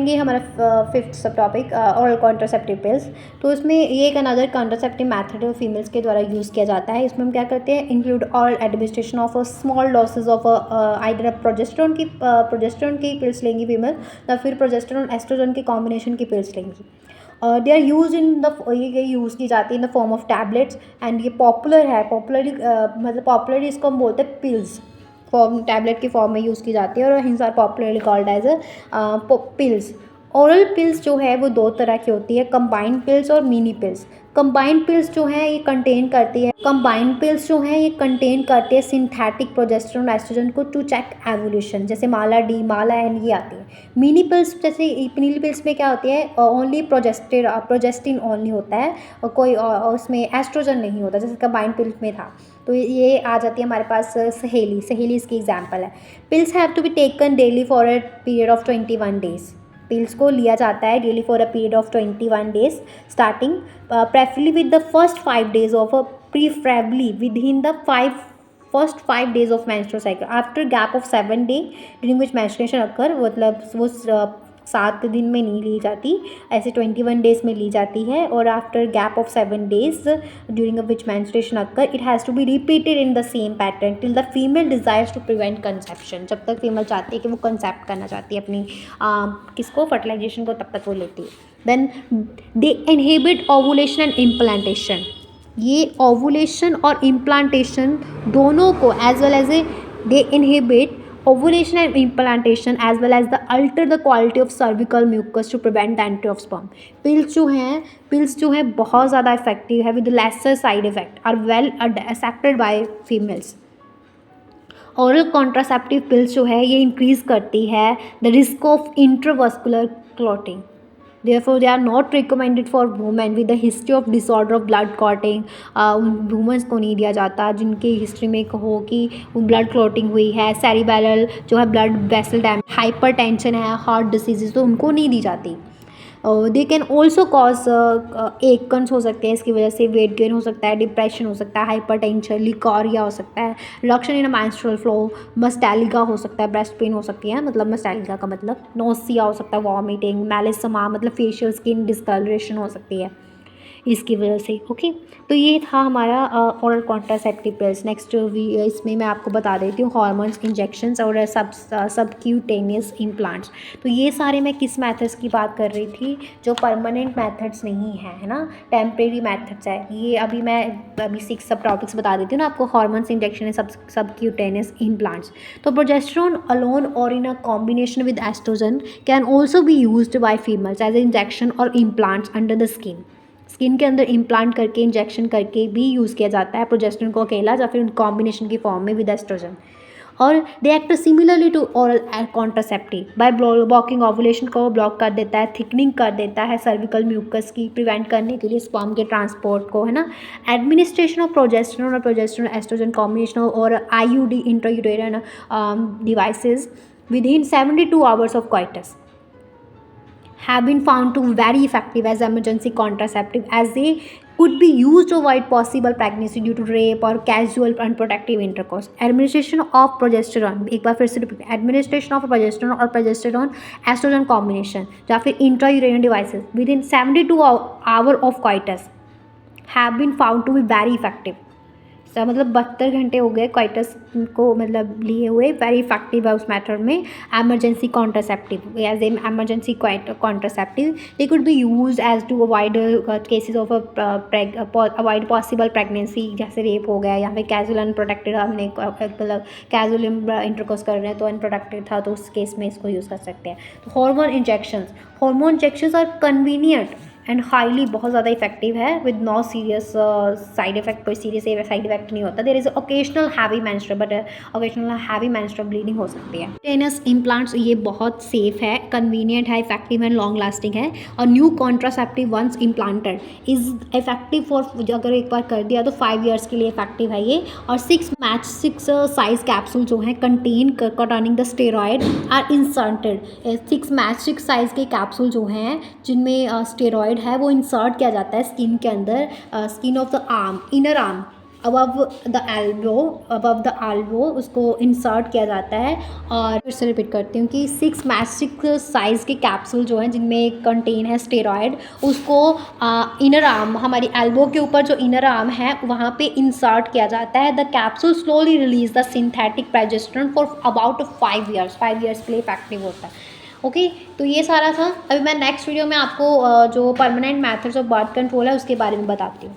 ये हमारा फिफ्थ सब टॉपिक ओरल कॉन्ट्रासेप्टिव पिल्स। तो इसमें ये एक अनदर कॉन्ट्रासेप्टिव मैथड है फीमेल्स के द्वारा यूज़ किया जाता है। इसमें हम क्या करते हैं, include all administration of a small dosage of either progesterone की पिल्स लेंगी फीमेल, या फिर प्रोजेस्टेरोन एस्ट्रोजन की कॉम्बिनेशन की पिल्स लेंगी। They are use in the ये यूज़ की जाती है in the form of tablets, and ये पॉपुलर है। मतलब पॉपुलरली इसको हम बोलते हैं पिल्स, फॉर्म टैबलेट की फॉर्म में यूज़ की जाती है, और hence are popularly called as pills. Oral pills जो है वो दो तरह की होती है, कंबाइंड पिल्स और मिनी पिल्स। कंबाइंड पिल्स जो है ये कंटेन करती है सिंथेटिक प्रोजेस्टेरोन एस्ट्रोजन को टू चेक एवोल्यूशन, जैसे माला डी, माला एन ये आती है। मिनी पिल्स जैसे मिनी पिल्स में क्या होती है, ओनली प्रोजेस्टिन ओनली होता है, और कोई उसमें एस्ट्रोजन नहीं होता जैसे कंबाइंड पिल्स में था। तो ये आ जाती है हमारे पास सहेली इसकी एग्जाम्पल है। Pills have to be taken daily for a period of 21 days. Pills को लिया जाता है daily for a period of 21 days starting preferably with the first 5 days of preferably with in the first 5 days of menstrual cycle after gap of 7 day during which menstruation occur। मतलब वो 7 दिन में नहीं ली जाती, ऐसे 21 डेज में ली जाती है, और after gap of 7 days during which menstruation occur it has to be repeated in the same pattern till the female desires to prevent conception. जब तक फीमेल चाहती है कि वो कंसेप्ट करना चाहती है अपनी किसको, फर्टिलाइजेशन को, तब तक वो लेती है। Then they inhibit ovulation and implantation. ये ओवुलेशन और इम्प्लांटेशन दोनों को as well as they inhibit ovulation and implantation as well as the alter the quality of cervical mucus to prevent the entry of sperm। Pills जो हैं बहुत ज़्यादा effective है with lesser side effect, are well accepted by females. Oral contraceptive pills जो है ये increase करती है the risk of intravascular clotting. Therefore, they are not recommended for women with the history of disorder of blood clotting। Women's को नहीं दिया जाता जिनकी हिस्ट्री में हो कि ब्लड क्लॉटिंग हुई है, सेरिबेरल जो है ब्लड वेसल डैमेज, हाइपरटेंशन है, हार्ट डिसीजेज, तो उनको नहीं दी जाती। दे कैन ऑल्सो कॉज एकन्स हो सकते हैं इसकी वजह से, वेट गेन हो सकता है, डिप्रेशन हो सकता है, हाइपरटेंशन, लिकोरिया हो सकता है, रिडक्शन इन मेंस्ट्रुअल फ्लो, मस्टैलिका हो सकता है, ब्रेस्ट पेन हो सकती है, मतलब मस्टैलिका का मतलब नोसिया हो सकता है, वॉमिटिंग, मेलिसमा मतलब फेशियल स्किन डिस्कलरेशन हो सकती है इसकी वजह से। ओके, तो ये था हमारा ओरल कॉन्ट्रासेप्टिव पिल्स। नेक्स्ट इसमें मैं आपको बता देती हूँ हार्मोन्स इंजेक्शंस और सबक्यूटेनियस इम्प्लांट्स। तो ये सारे मैं किस मेथड्स की बात कर रही थी, जो परमानेंट मेथड्स नहीं है ना, टेम्परेरी मेथड्स है ये। अभी 6 सब टॉपिक्स बता देती हूँ ना आपको, हार्मोन्स इंजेक्शन है, सबक्यूटेनियस इम्प्लांट्स। तो प्रोजेस्टेरोन अलोन और in a combination with oestrogen can also be used by females as a injection और इम्प्लांट्स अंडर द स्किन के अंदर इम्प्लांट करके, इंजेक्शन करके भी यूज़ किया जाता है प्रोजेस्टेरोन को अकेला या फिर कॉम्बिनेशन की फॉर्म में विद एस्ट्रोजन। और they act similarly to oral contraceptive by blocking ovulation को ब्लॉक कर देता है, थिकनिंग कर देता है सर्विकल म्यूकस की, प्रिवेंट करने के लिए स्पर्म के ट्रांसपोर्ट को, है ना। एडमिनिस्ट्रेशन ऑफ प्रोजेस्टेरोन और प्रोजेस्टेरोन एस्ट्रोजन कॉम्बिनेशन और IUD intrauterine devices with in 72 hours of coitus have been found to very effective as emergency contraceptive, as they could be used to avoid possible pregnancy due to rape or casual unprotected intercourse। Administration of progesterone, एक बार फिर से repeat, administration of progesterone और progesterone oestrogen combination या फिर intrauterine devices with in 72 hours of coitus have been found to be very effective। मतलब 72 घंटे हो गए कोइटस को मतलब लिए हुए, वेरी इफेक्टिव है उस मैथड में। Emergency contraceptive, as um emergency contraceptive they could be use as to avoid cases of avoid possible pregnancy, जैसे रेप हो गया या फिर कैजुअल अनप्रोटेक्टेड, हमने मतलब कैजुअल इंटरकोर्स कर रहे हैं तो अनप्रोटेक्टेड था, तो उस केस में इसको यूज़ कर सकते हैं। तो hormone injections are convenient and highly, बहुत ज़्यादा इफेक्टिव है with no serious side effect, कोई सीरियस साइड इफेक्ट नहीं होता। There is occasional heavy menstrual, but occasional heavy menstrual bleeding हो सकती है। टेनस इम्प्लांट्स ये बहुत सेफ है, कन्वीनियंट है, इफेक्टिव एंड लॉन्ग लास्टिंग है। और new contraceptive once implanted is effective for, अगर एक बार कर दिया तो 5 years के लिए इफेक्टिव है ये। और 6 साइज कैप्सूल जो है contain containing the steroid are inserted. 6 size के कैप्सूल जो हैं जिनमें स्टेरॉयड है वो इंसर्ट किया जाता है स्किन के अंदर, skin of the arm, inner arm, above the elbow उसको इंसर्ट किया जाता है। और फिर से रिपीट करती हूँ कि 6 मैस्टिक साइज़ के कैप्सूल जो हैं जिनमें कंटेन है स्टेरॉयड, उसको इनर आर्म, हमारी एल्बो के ऊपर जो इनर आर्म है वहाँ पे इंसर्ट किया जाता है। The capsule slowly release the synthetic progesterone for about 5 years, 5 years के लिए इफेक्टिव होता है। ओके, तो ये सारा था। अभी मैं नेक्स्ट वीडियो में आपको जो permanent methods of birth control है उसके बारे में बताती हूँ।